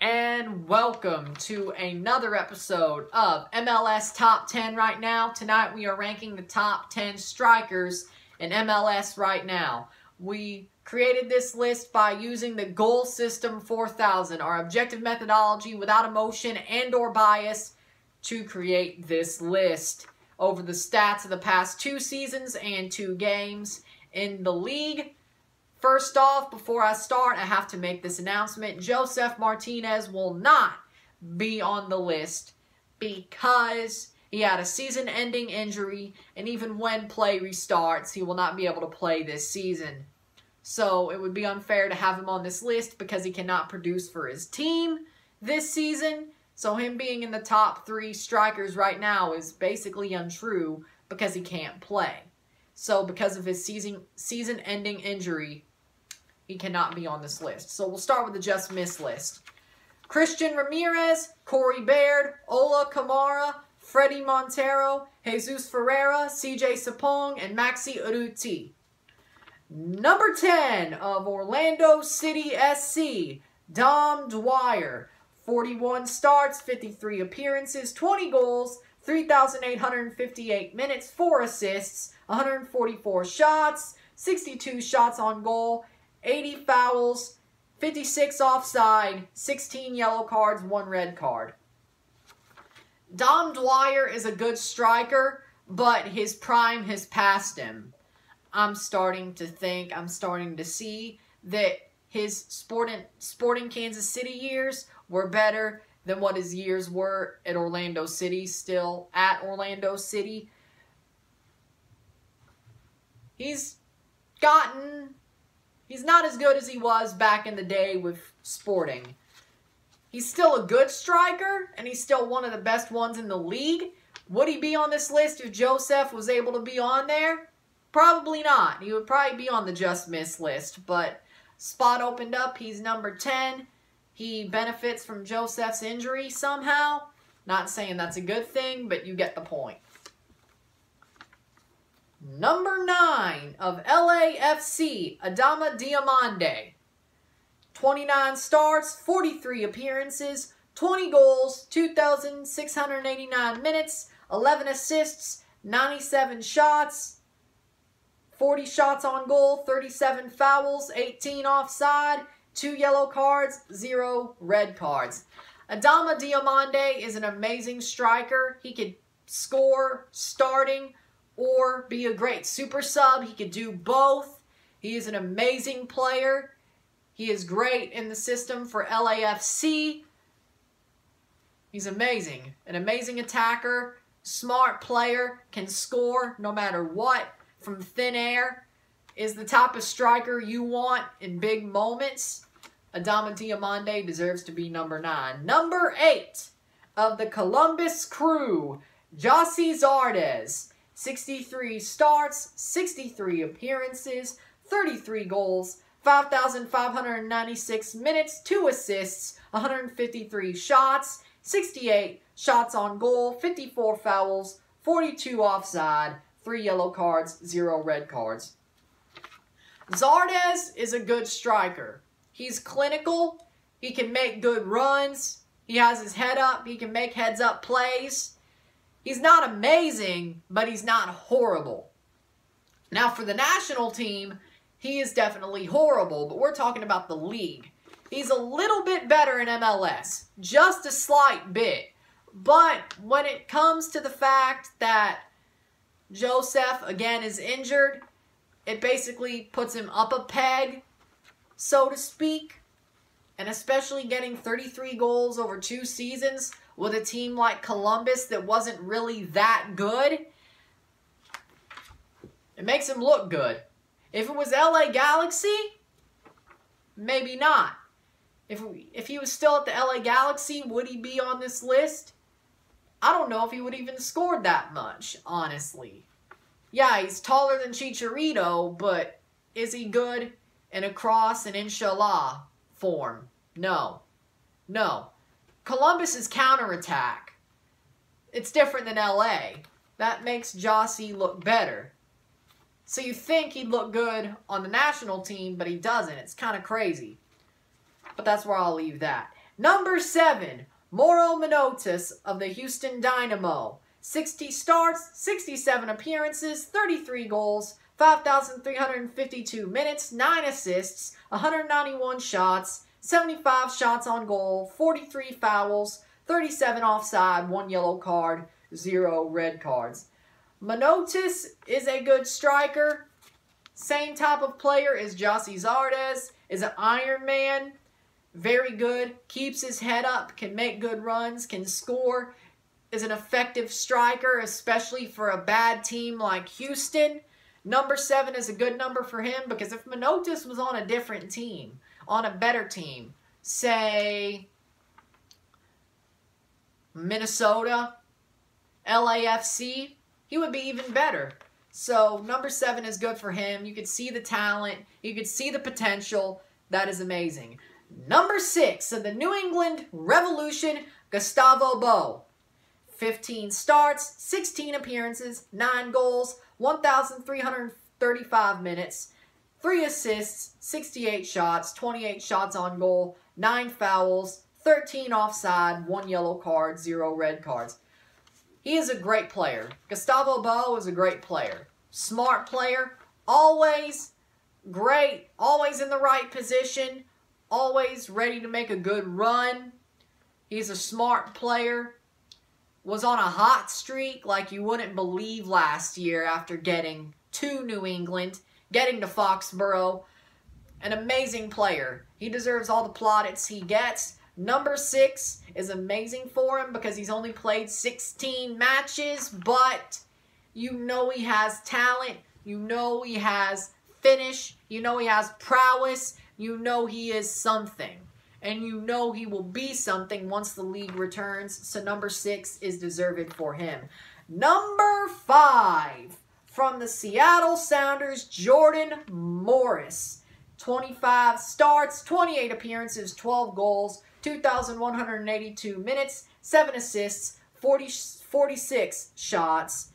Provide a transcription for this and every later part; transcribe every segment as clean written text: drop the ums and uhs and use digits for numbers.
And welcome to another episode of MLS Top 10 right now. Tonight we are ranking the top 10 strikers in MLS right now. We created this list by using the Goal System 4000, our objective methodology without emotion and or bias to create this list over the stats of the past 2 seasons and 2 games in the league. First off, before I start, I have to make this announcement. Josef Martinez will not be on the list because he had a season-ending injury, and even when play restarts, he will not be able to play this season. So it would be unfair to have him on this list because he cannot produce for his team this season. So him being in the top 3 strikers right now is basically untrue because he can't play. So because of his season-ending injury, he cannot be on this list. So we'll start with the just missed list. Christian Ramirez, Corey Baird, Ola Kamara, Fredy Montero, Jesus Ferreira, CJ Sapong, and Maxi Urruti. Number 10 of Orlando City SC, Dom Dwyer. 41 starts, 53 appearances, 20 goals, 3,858 minutes, 4 assists, 144 shots, 62 shots on goal, 80 fouls, 56 offside, 16 yellow cards, 1 red card. Dom Dwyer is a good striker, but his prime has passed him. I'm starting to see that his Sporting Kansas City years were better than what his years were at Orlando City, still at Orlando City. He's not as good as he was back in the day with Sporting. He's still a good striker, and he's still one of the best ones in the league. Would he be on this list if Josef was able to be on there? Probably not. He would probably be on the just miss list, but spot opened up. He's number 10. He benefits from Josef's injury somehow. Not saying that's a good thing, but you get the point. Number 9 of LAFC, Adama Diomande. 29 starts, 43 appearances, 20 goals, 2,689 minutes, 11 assists, 97 shots, 40 shots on goal, 37 fouls, 18 offside, 2 yellow cards, 0 red cards. Adama Diomande is an amazing striker. He could score starting or be a great super sub. He could do both. He is an amazing player. He is great in the system for LAFC. He's amazing. An amazing attacker, smart player, can score no matter what from thin air. Is the type of striker you want in big moments. Adama Diomande deserves to be number 9. Number 8 of the Columbus Crew, Gyasi Zardes. 63 starts, 63 appearances, 33 goals, 5,596 minutes, 2 assists, 153 shots, 68 shots on goal, 54 fouls, 42 offside, 3 yellow cards, 0 red cards. Zardes is a good striker. He's clinical. He can make good runs. He has his head up. He can make heads-up plays. He's not amazing, but he's not horrible. Now, for the national team, he is definitely horrible, but we're talking about the league. He's a little bit better in MLS, just a slight bit. But when it comes to the fact that Josef, again, is injured, it basically puts him up a peg, so to speak. And especially getting 33 goals over 2 seasons with a team like Columbus that wasn't really that good, it makes him look good. If it was LA Galaxy, maybe not. If he was still at the LA Galaxy, would he be on this list? I don't know if he would even scored that much, honestly. Yeah, he's taller than Chicharito, but is he good in a cross and inshallah form? No. No. Columbus is counterattack. It's different than LA. That makes Gyasi look better. So you think he'd look good on the national team, but he doesn't. It's kind of crazy. But that's where I'll leave that. Number 7, Mauro Manotas of the Houston Dynamo. 60 starts, 67 appearances, 33 goals, 5,352 minutes, 9 assists, 191 shots, 75 shots on goal, 43 fouls, 37 offside, 1 yellow card, 0 red cards. Manotas is a good striker. Same type of player as Gyasi Zardes, is an Iron Man. Very good, keeps his head up, can make good runs, can score, is an effective striker, especially for a bad team like Houston. Number 7 is a good number for him because if Manotas was on a different team, on a better team, say Minnesota, LAFC, he would be even better. So number 7 is good for him. You could see the talent. You could see the potential. That is amazing. Number 6 of the New England Revolution, Gustavo Bou. 15 starts, 16 appearances, 9 goals, 1,335 minutes, 3 assists, 68 shots, 28 shots on goal, 9 fouls, 13 offside, 1 yellow card, 0 red cards. He is a great player. Gustavo Bou is a great player. Smart player, always great, always in the right position, always ready to make a good run. He's a smart player. Was on a hot streak like you wouldn't believe last year after getting to New England, getting to Foxborough. An amazing player. He deserves all the plaudits he gets. Number 6 is amazing for him because he's only played 16 matches, but you know he has talent. You know he has finish. You know he has prowess. You know he is something. And you know he will be something once the league returns. So number 6 is deserved for him. Number 5 from the Seattle Sounders, Jordan Morris. 25 starts, 28 appearances, 12 goals, 2,182 minutes, 7 assists, 46 shots,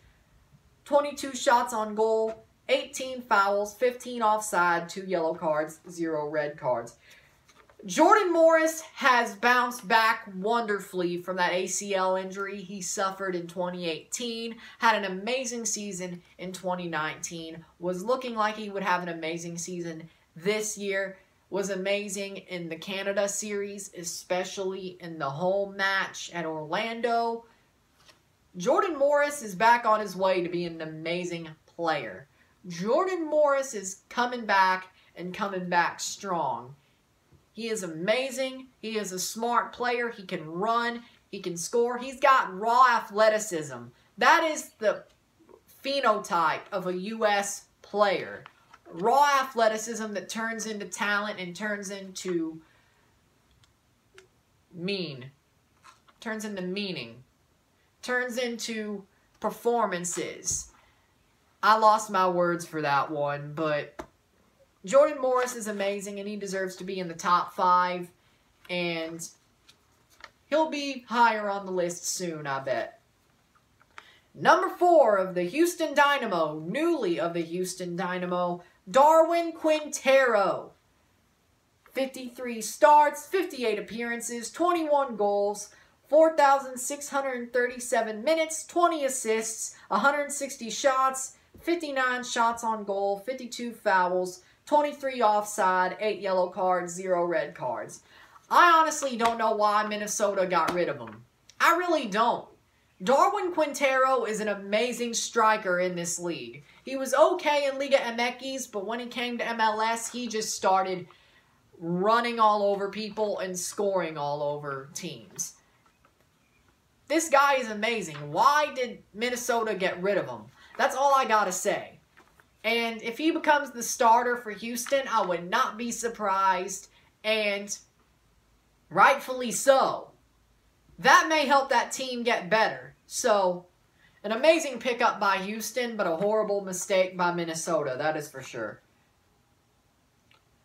22 shots on goal, 18 fouls, 15 offside, 2 yellow cards, 0 red cards. Jordan Morris has bounced back wonderfully from that ACL injury he suffered in 2018, had an amazing season in 2019, was looking like he would have an amazing season this year, was amazing in the Canada series, especially in the home match at Orlando. Jordan Morris is back on his way to being an amazing player. Jordan Morris is coming back and coming back strong. He is amazing. He is a smart player. He can run. He can score. He's got raw athleticism. That is the phenotype of a U.S. player. Raw athleticism that turns into talent and turns into meaning. Turns into performances. I lost my words for that one, but Jordan Morris is amazing, and he deserves to be in the top 5, and he'll be higher on the list soon, I bet. Number 4 of the Houston Dynamo, newly of the Houston Dynamo, Darwin Quintero. 53 starts, 58 appearances, 21 goals, 4,637 minutes, 20 assists, 160 shots, 59 shots on goal, 52 fouls, 23 offside, 8 yellow cards, 0 red cards. I honestly don't know why Minnesota got rid of him. I really don't. Darwin Quintero is an amazing striker in this league. He was okay in Liga MX, but when he came to MLS, he just started running all over people and scoring all over teams. This guy is amazing. Why did Minnesota get rid of him? That's all I gotta say. And if he becomes the starter for Houston, I would not be surprised, and rightfully so. That may help that team get better. So, an amazing pickup by Houston, but a horrible mistake by Minnesota, that is for sure.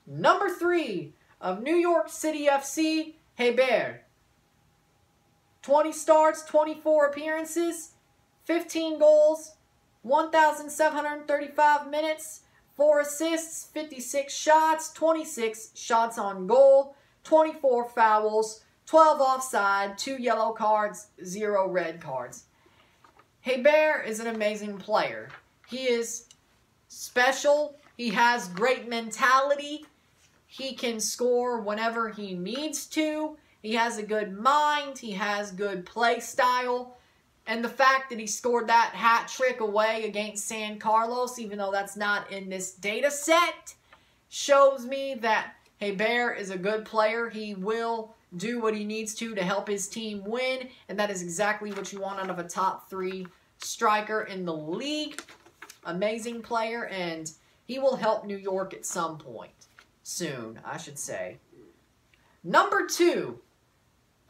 Number 3 of New York City FC, Hebert. 20 starts, 24 appearances, 15 goals, 1,735 minutes, 4 assists, 56 shots, 26 shots on goal, 24 fouls, 12 offside, 2 yellow cards, 0 red cards. Hebert is an amazing player. He is special. He has great mentality. He can score whenever he needs to. He has a good mind. He has good play style. And the fact that he scored that hat trick away against San Carlos, even though that's not in this data set, shows me that Hebert is a good player. He will do what he needs to help his team win. And that is exactly what you want out of a top 3 striker in the league. Amazing player, and he will help New York at some point. Soon, I should say. Number 2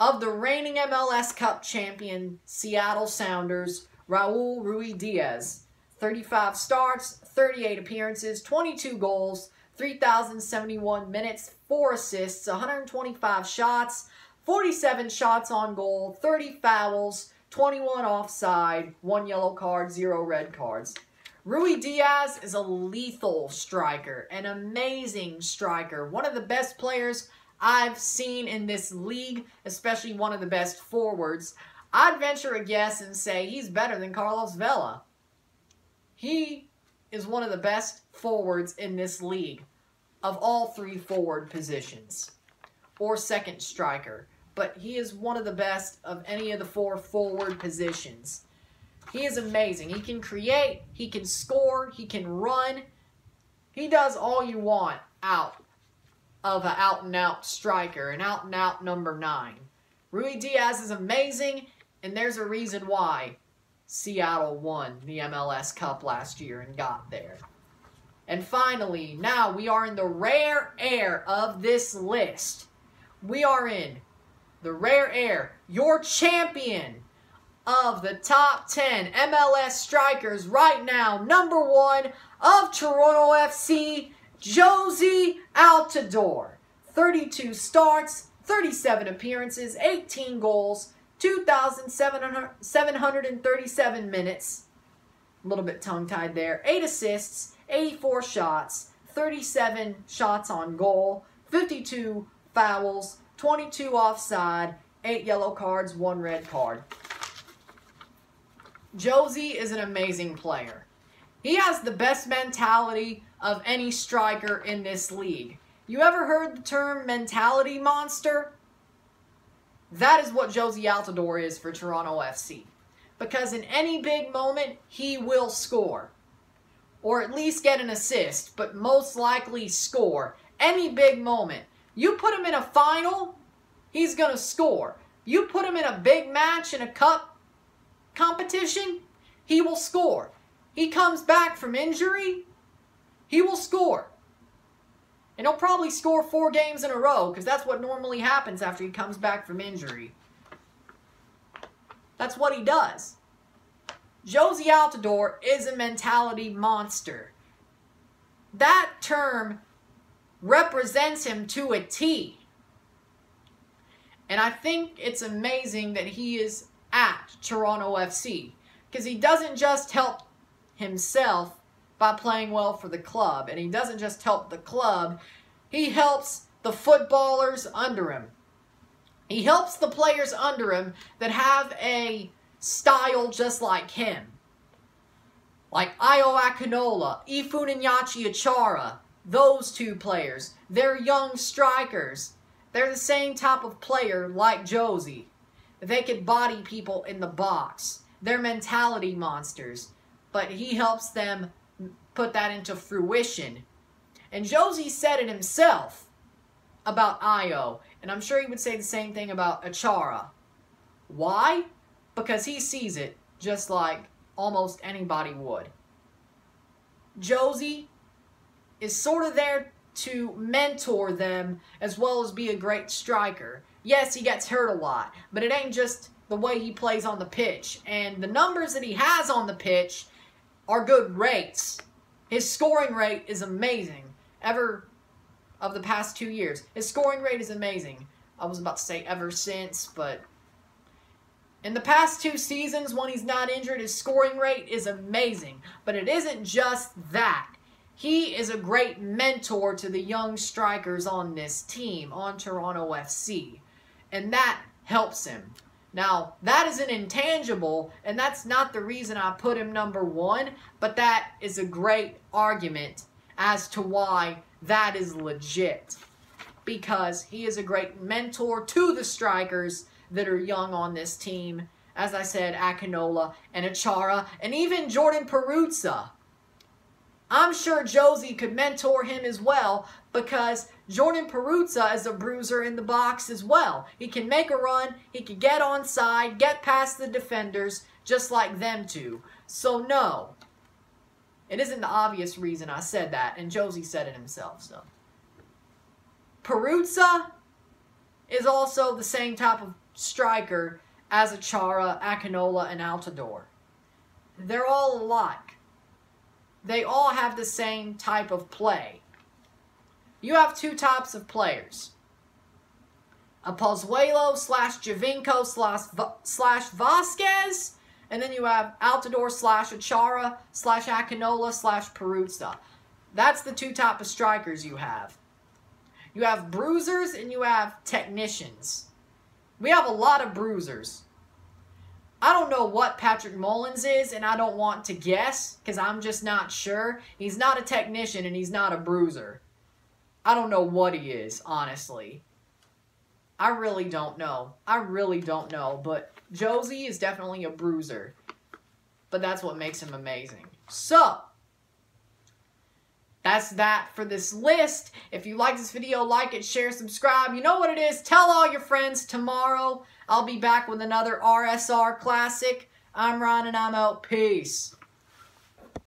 of the reigning MLS Cup champion Seattle Sounders, Raul Ruidíaz. 35 starts, 38 appearances, 22 goals, 3,071 minutes, 4 assists, 125 shots, 47 shots on goal, 30 fouls, 21 offside, 1 yellow card, 0 red cards. Ruidíaz is a lethal striker, an amazing striker, one of the best players I've seen in this league, especially one of the best forwards. I'd venture a guess and say he's better than Carlos Vela. He is one of the best forwards in this league of all 3 forward positions, or second striker, but he is one of the best of any of the 4 forward positions. He is amazing. He can create, he can score, he can run. He does all you want out of an out-and-out striker, an out-and-out number 9. Ruidíaz is amazing, and there's a reason why Seattle won the MLS Cup last year and got there. And finally, now we are in the rare air of this list. We are in the rare air, your champion of the top 10 MLS strikers right now, number 1 of Toronto FC, Jozy Altidore. 32 starts, 37 appearances, 18 goals, 2,737 minutes. A little bit tongue-tied there. 8 assists, 84 shots, 37 shots on goal, 52 fouls, 22 offside, 8 yellow cards, 1 red card. Jozy is an amazing player. He has the best mentality of any striker in this league. You ever heard the term mentality monster? That is what Jozy Altidore is for Toronto FC. Because in any big moment, he will score. Or at least get an assist, but most likely score. Any big moment. You put him in a final, he's going to score. You put him in a big match in a cup competition, he will score. He comes back from injury, he will score. And he'll probably score 4 games in a row, because that's what normally happens after he comes back from injury. That's what he does. Jozy Altidore is a mentality monster. That term represents him to a T. And I think it's amazing that he is at Toronto FC, because he doesn't just help himself by playing well for the club, and he doesn't just help the club, he helps the footballers under him. He helps the players under him that have a style just like him. Like Ayo Akinola, Ifun Iñaki Achara, those 2 players. They're young strikers. They're the same type of player like Jozy. They could body people in the box. They're mentality monsters. But he helps them put that into fruition. And Jozy said it himself about Ayo. And I'm sure he would say the same thing about Achara. Why? Because he sees it just like almost anybody would. Jozy is sort of there to mentor them as well as be a great striker. Yes, he gets hurt a lot, but it ain't just the way he plays on the pitch. And the numbers that he has on the pitch are good rates. His scoring rate is amazing. Ever of the past 2 years. His scoring rate is amazing. I was about to say ever since, but in the past 2 seasons when he's not injured, his scoring rate is amazing. But it isn't just that. He is a great mentor to the young strikers on this team, on Toronto FC. and that helps him. Now, that is an intangible, and that's not the reason I put him number 1, but that is a great argument as to why that is legit. Because he is a great mentor to the strikers that are young on this team. As I said, Akinola and Achara, and even Jordan Perruzza. I'm sure Josie could mentor him as well, because Jordan Perruzza is a bruiser in the box as well. He can make a run, he can get onside, get past the defenders, just like them two. So no, it isn't the obvious reason I said that, and Josie said it himself. So Perruzza is also the same type of striker as Achara, Akinola, and Altidore. They're all alike. They all have the same type of play. You have two types of players. A Pozuelo slash Giovinco slash Vasquez. And then you have Altidore slash Achara slash Akinola slash Perruzza. That's the two type of strikers you have. You have bruisers and you have technicians. We have a lot of bruisers. I don't know what Patrick Mullins is, and I don't want to guess, because I'm just not sure. He's not a technician, and he's not a bruiser. I don't know what he is, honestly. I really don't know. I really don't know, but Josie is definitely a bruiser. But that's what makes him amazing. So, that's that for this list. If you like this video, like it, share, subscribe. You know what it is. Tell all your friends. Tomorrow, I'll be back with another RSR Classic. I'm Ron, and I'm out. Peace.